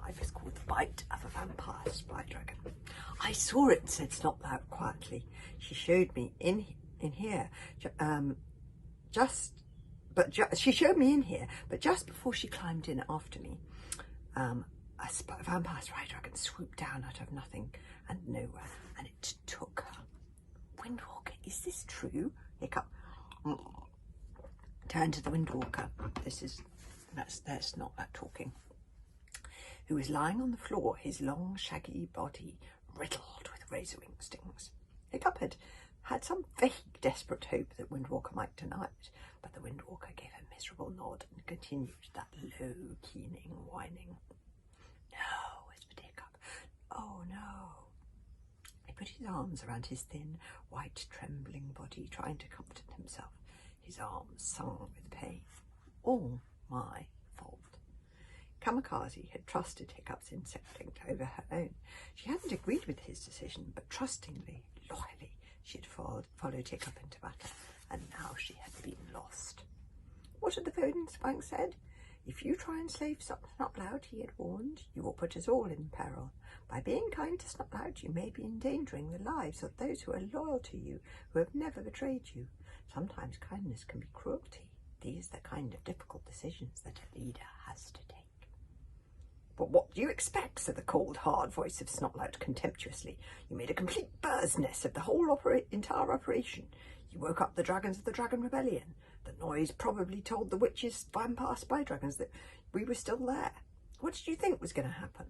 5 is called The Bite of a Vampire Spy Dragon. I saw it, said Snotlout quietly. She showed me in here, she showed me in here, but just before she climbed in after me, a vampire spy dragon swooped down out of nothing and nowhere, and it took her. Windwalker, is this true? Hiccup. Turn to the Windwalker. That's not that talking. Who was lying on the floor, his long shaggy body riddled with razor wing stings. Hiccup had some vague desperate hope that Windwalker might deny it, but the Windwalker gave a miserable nod and continued that low, keening whining. No, whispered Hiccup. Oh no. He put his arms around his thin, white, trembling body, trying to comfort himself. His arms sung with pain. All my fault. Kamikaze had trusted Hiccup's instinct over her own. She hadn't agreed with his decision, but trustingly, loyally, she had followed Hiccup into battle, and now she had been lost. What had the phone spank said? If you try and slave Snotlout, he had warned, you will put us all in peril. By being kind to Snotlout, you may be endangering the lives of those who are loyal to you, who have never betrayed you. Sometimes kindness can be cruelty. These are the kind of difficult decisions that a leader has to take. But what do you expect, said the cold, hard voice of Snotlout contemptuously. You made a complete bird's nest of the whole entire operation. You woke up the dragons of the Dragon Rebellion. The noise probably told the witches, vampire spy dragons, that we were still there. What did you think was going to happen?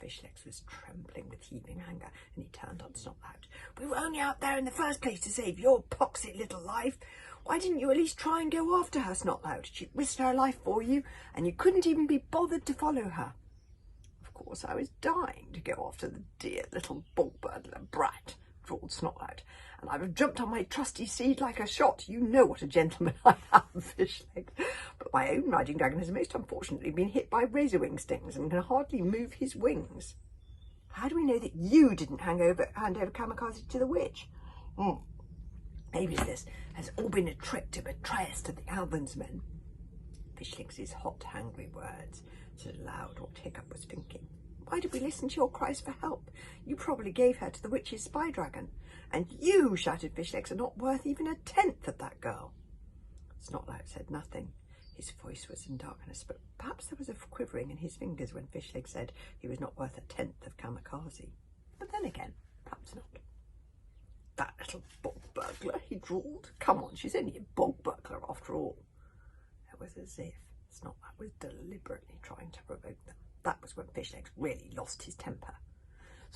Fishlegs was trembling with heaving anger, and he turned on Snotlout. We were only out there in the first place to save your poxy little life. Why didn't you at least try and go after her, Snotlout? She risked her life for you, and you couldn't even be bothered to follow her. Of course, I was dying to go after the dear little bog-burglar brat, drawled Snotlout, and I'd have jumped on my trusty steed like a shot. You know what a gentleman I am, Fishlegs. But my own riding dragon has most unfortunately been hit by razor wing stings and can hardly move his wings. How do we know that you didn't hand over Kamikaze to the witch? Maybe this has all been a trick to betray us to the Alvin's men. Fishlegs' hot, angry words said aloud what Hiccup was thinking. Why did we listen to your cries for help? You probably gave her to the witch's spy dragon. And you, shouted Fishlegs, are not worth even a tenth of that girl. Snotlout said nothing. His voice was in darkness, but perhaps there was a quivering in his fingers when Fishlegs said he was not worth a tenth of Kamikaze. But then again, perhaps not. That little bog burglar, he drawled. Come on, she's only a bog burglar after all. It was as if Snotlout was deliberately trying to provoke them. That was when Fishlegs really lost his temper.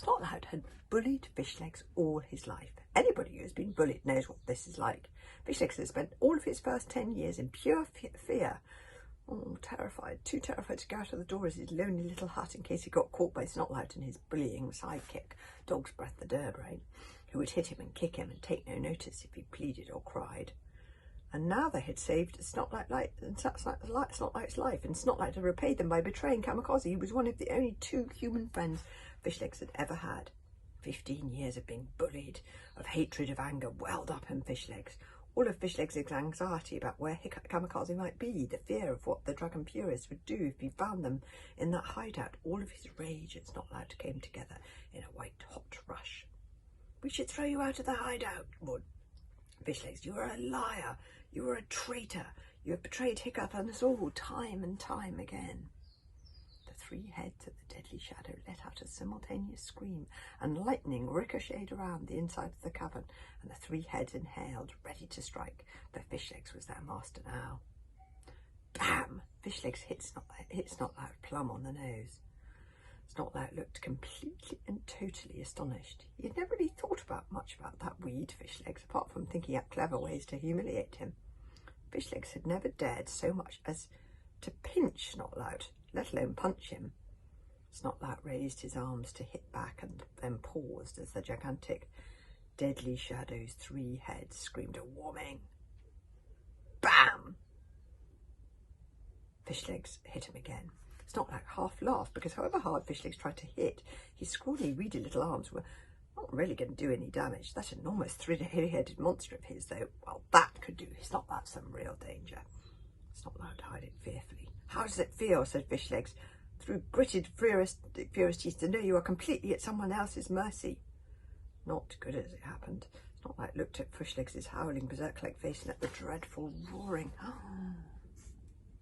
Snotlout had bullied Fishlegs all his life. Anybody who has been bullied knows what this is like. Fishlegs had spent all of his first 10 years in pure fear. Oh, terrified, too terrified to go out of the door as his lonely little hut in case he got caught by Snotlout and his bullying sidekick, Dog's Breath the Durbrain, who would hit him and kick him and take no notice if he pleaded or cried. And now they had saved Snotlout's life, and Snotlout had repaid them by betraying Kamikaze, who was one of the only 2 human friends Fishlegs had ever had. 15 years of being bullied, of hatred, of anger welled up in Fishlegs. All of Fishlegs' anxiety about where Kamikaze might be, the fear of what the dragon purists would do if he found them in that hideout, all of his rage at Snotlout came together in a white hot rush. We should throw you out of the hideout, roared Fishlegs. You are a liar. You are a traitor. You have betrayed Hiccup and us all, time and time again. The 3 heads of the deadly shadow let out a simultaneous scream, and lightning ricocheted around the inside of the cavern, and the 3 heads inhaled, ready to strike, for Fishlegs was their master now. Bam! Fishlegs hit Snotlout plumb on the nose. Snotlout looked completely and totally astonished. He had never really thought much about that weed, Fishlegs, apart from thinking up clever ways to humiliate him. Fishlegs had never dared so much as to pinch Snotlout, let alone punch him. Snotlout raised his arms to hit back and then paused as the gigantic, deadly shadow's 3 heads screamed a warning. Bam! Fishlegs hit him again. Snotlout half laughed because however hard Fishlegs tried to hit, his scrawny, weedy little arms were not really going to do any damage. That enormous 3-headed monster of his, though, well, that could do Snotlout some real danger. Snotlout eyed it fearfully. How does it feel? Said Fishlegs. through gritted, furious teeth, to know you are completely at someone else's mercy. Not good as it happened. Snotlout looked at Fishlegs' howling, berserk-like face, and at the dreadful roaring.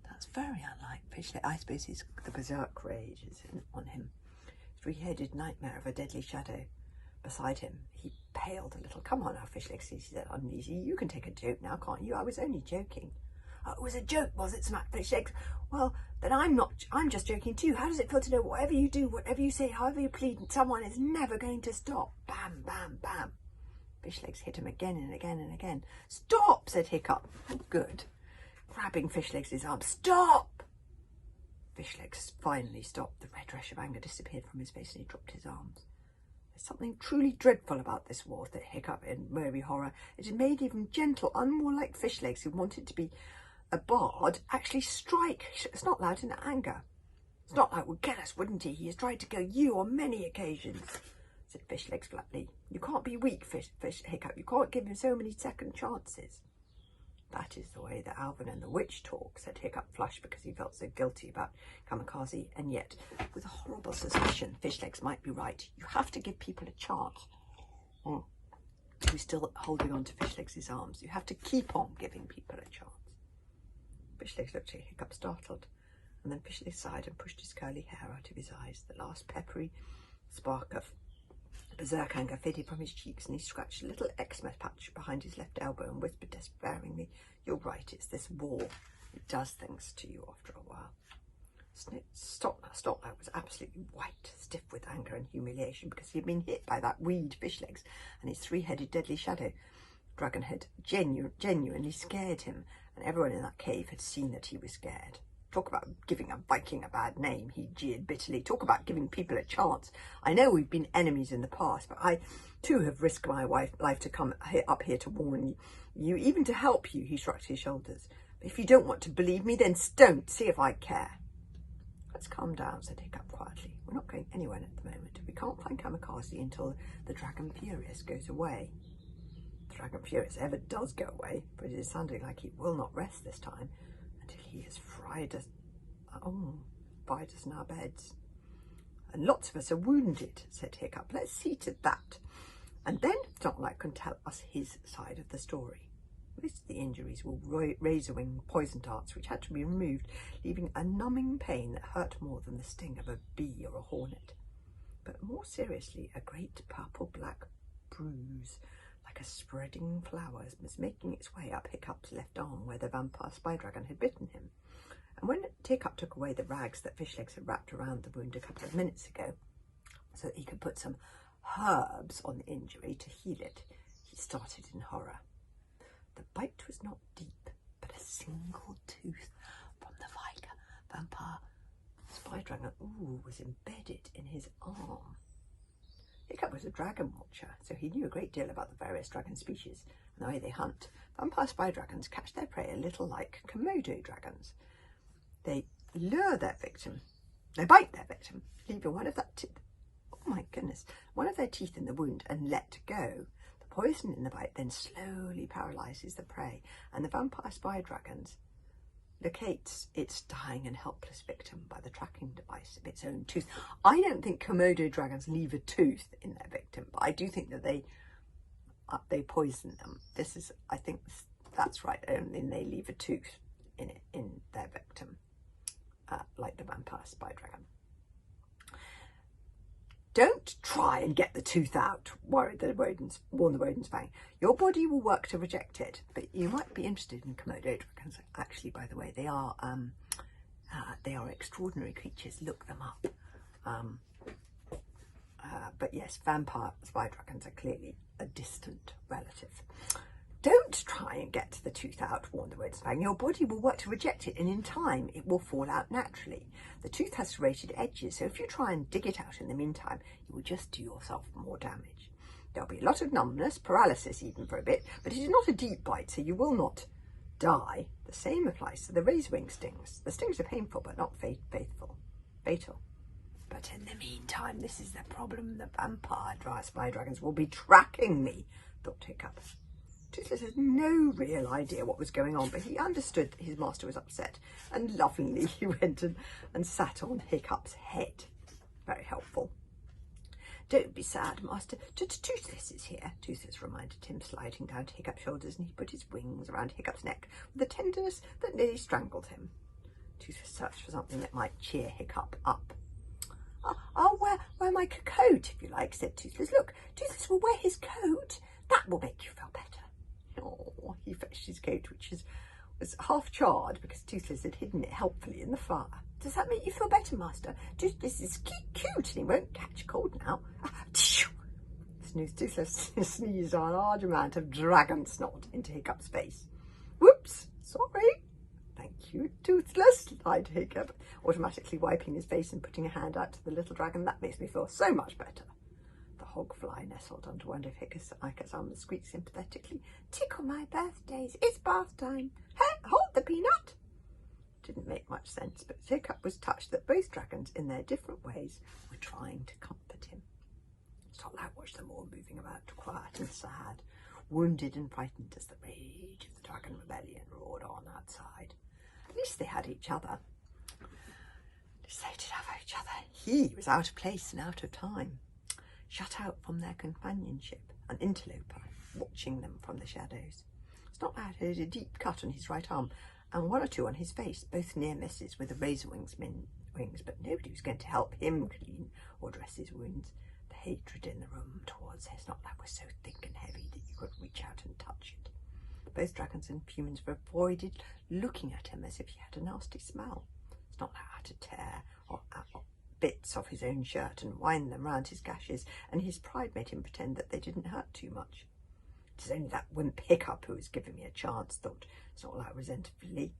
That's very unlike Fishleg. I suppose the berserk rage is on him. Three-headed nightmare of a deadly shadow. Beside him, he paled a little. Come on now, Fishlegs, he said uneasy. You can take a joke now, can't you? I was only joking. Oh, it was a joke, was it? Snapped Fishlegs. Well, then I'm not. I'm just joking too. How does it feel to know whatever you do, whatever you say, however you plead, someone is never going to stop? Bam, bam, bam. Fishlegs hit him again and again and again. Stop, said Hiccup. Good. Grabbing Fishlegs' arm. Stop! Fishlegs finally stopped. The red rush of anger disappeared from his face and he dropped his arms. There's something truly dreadful about this war, said Hiccup in weary horror. It had made even gentle, unwarlike Fishlegs, who wanted to be a bard, actually strike Snotlout in anger. Snotlout would get us, wouldn't he? He has tried to kill you on many occasions, said Fishlegs flatly. You can't be weak, Hiccup. You can't give him so many second chances. That is the way that Alvin and the witch talk, said Hiccup, flushed because he felt so guilty about Kamikaze, and yet, with a horrible suspicion, Fishlegs might be right. You have to give people a chance. He was still holding on to Fishlegs' arms. You have to keep on giving people a chance. Fishlegs looked at Hiccup, startled, and then Fishlegs sighed and pushed his curly hair out of his eyes. The last peppery spark of berserk anger faded from his cheeks, and he scratched a little eczema patch behind his left elbow and whispered despairingly, "You're right, it's this war. It does things to you after a while." Snotlout was absolutely white, stiff with anger and humiliation, because he had been hit by that weed Fishlegs, and his three-headed deadly shadow dragon had genuinely scared him, and everyone in that cave had seen that he was scared. Talk about giving a Viking a bad name, he jeered bitterly. Talk about giving people a chance. I know we've been enemies in the past, but I too have risked my life to come up here to warn you, even to help you. He shrugged his shoulders. But if you don't want to believe me, then don't. See if I care. Let's calm down, said Hiccup quietly. We're not going anywhere at the moment. We can't find Kamikaze until the Dragon Furious goes away. The Dragon Furious ever does go away, but it is sounding like he will not rest this time until he has fried us in our beds. And lots of us are wounded, said Hiccup. Let's see to that. And then Snotlout can tell us his side of the story. Most of the injuries were razor-wing poison darts, which had to be removed, leaving a numbing pain that hurt more than the sting of a bee or a hornet. But more seriously, a great purple-black bruise, like a spreading flower, was making its way up Hiccup's left arm, where the vampire spy dragon had bitten him. And when Hiccup took away the rags that Fishlegs had wrapped around the wound a couple of minutes ago, so that he could put some herbs on the injury to heal it, he started in horror. The bite was not deep, but a single tooth from the vampire spy dragon was embedded in his arm. Hiccup was a dragon watcher, so he knew a great deal about the various dragon species and the way they hunt. Vampire spy dragons catch their prey a little like Komodo dragons. They lure their victim, they bite their victim, leaving one of their teeth in the wound and let go. The poison in the bite then slowly paralyzes the prey, and the vampire spy dragons locates its dying and helpless victim by the tracking device of its own tooth. I don't think Komodo dragons leave a tooth in their victim, but I do think that they poison them. I think that's right. Only they leave a tooth in their victim, like the vampire spy dragon. Don't try and get the tooth out, warned the rodent's fang. Your body will work to reject it, but you might be interested in Komodo dragons. Actually, by the way, they are extraordinary creatures. Look them up. But yes, vampire spy dragons are clearly a distant relative. Don't try and get the tooth out, warned the rodent's fang. Your body will work to reject it, and in time it will fall out naturally. The tooth has serrated edges, so if you try and dig it out in the meantime, you will just do yourself more damage. There'll be a lot of numbness, paralysis even for a bit, but it is not a deep bite, so you will not die. The same applies to the razor-wing stings. The stings are painful, but not fatal. But in the meantime, this is the problem. The vampire spy dragons will be tracking me, thought Hiccup. Toothless had no real idea what was going on, but he understood that his master was upset, and lovingly he went and sat on Hiccup's head. Very helpful. Don't be sad, master. Toothless is here, Toothless reminded him, sliding down to Hiccup's shoulders, and he put his wings around Hiccup's neck with a tenderness that nearly strangled him. Toothless searched for something that might cheer Hiccup up. I'll wear my coat, if you like, said Toothless. Look, Toothless will wear his coat. That will make you feel better. Oh, he fetched his coat, which was half charred because Toothless had hidden it helpfully in the fire. Does that make you feel better, master? Toothless is cute and he won't catch cold now. Toothless sneezed a large amount of dragon snot into Hiccup's face. Whoops, sorry. Thank you, Toothless, lied Hiccup, automatically wiping his face and putting a hand out to the little dragon. That makes me feel so much better. The hogfly nestled under one of Hiccup's arms and squeaked sympathetically. Tickle my birthdays, it's bath time. Hey, hold the peanut. Didn't make much sense, but Hiccup was touched that both dragons, in their different ways, were trying to comfort him. Snotlout watched them all moving about, quiet and sad, wounded and frightened as the rage of the dragon rebellion roared on outside. At least they had each other. At least they did have each other. He was out of place and out of time, shut out from their companionship, an interloper, watching them from the shadows. Snotlout had a deep cut on his right arm and one or two on his face, both near misses with the razor wings, but nobody was going to help him clean or dress his wounds. The hatred in the room towards Snotlout was so thick and heavy that you couldn't reach out and touch it. Both dragons and humans avoided looking at him as if he had a nasty smell. Snotlout had to tear bits off his own shirt and wind them round his gashes, and his pride made him pretend that they didn't hurt too much. It's only that wimp Hiccup who was giving me a chance, thought Snotlout resentfully.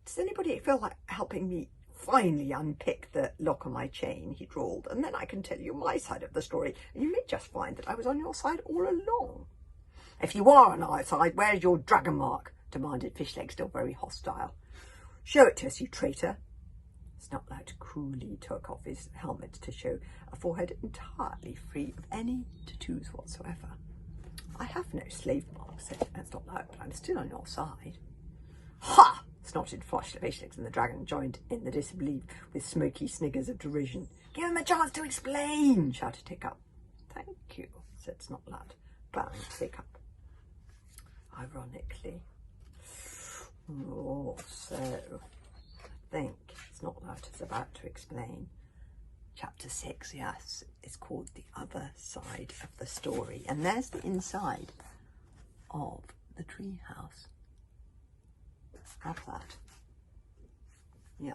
Does anybody feel like helping me finally unpick the lock on my chain? He drawled, and then I can tell you my side of the story, and you may just find that I was on your side all along. If you are on our side, where's your dragon mark? Demanded Fishleg, still very hostile. Show it to us, you traitor. Snotlout coolly took off his helmet to show a forehead entirely free of any tattoos whatsoever. I have no slave mark, said Snotlout, but I'm still on your side. Ha! Snotted Fishlegs, and the dragon joined in the disbelief with smoky sniggers of derision. Give him a chance to explain, shouted Hiccup. Thank you, said Snotlout, bowing to Hiccup. Ironically. Oh, so I think Snotlout is about to explain. Chapter 6, yes, is called The Other Side of the Story. And there's the inside of the treehouse. Have that. Yeah.